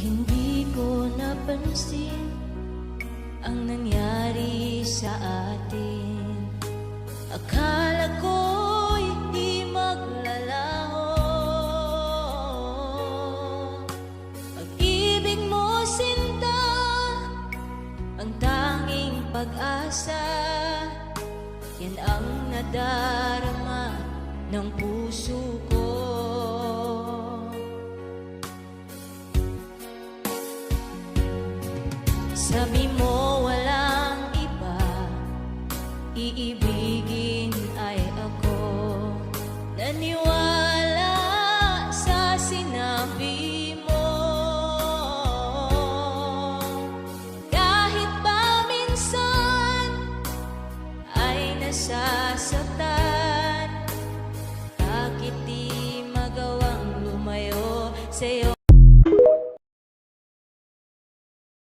Hindi ko napansin ang nangyari sa atin. Akala ko'y di maglalaho. Pag-ibig mo, sinta, ang tanging pag-asa. Yan ang nadarama ng puso ko. Sabi mo walang iba, iibigin ay ako. Naniwala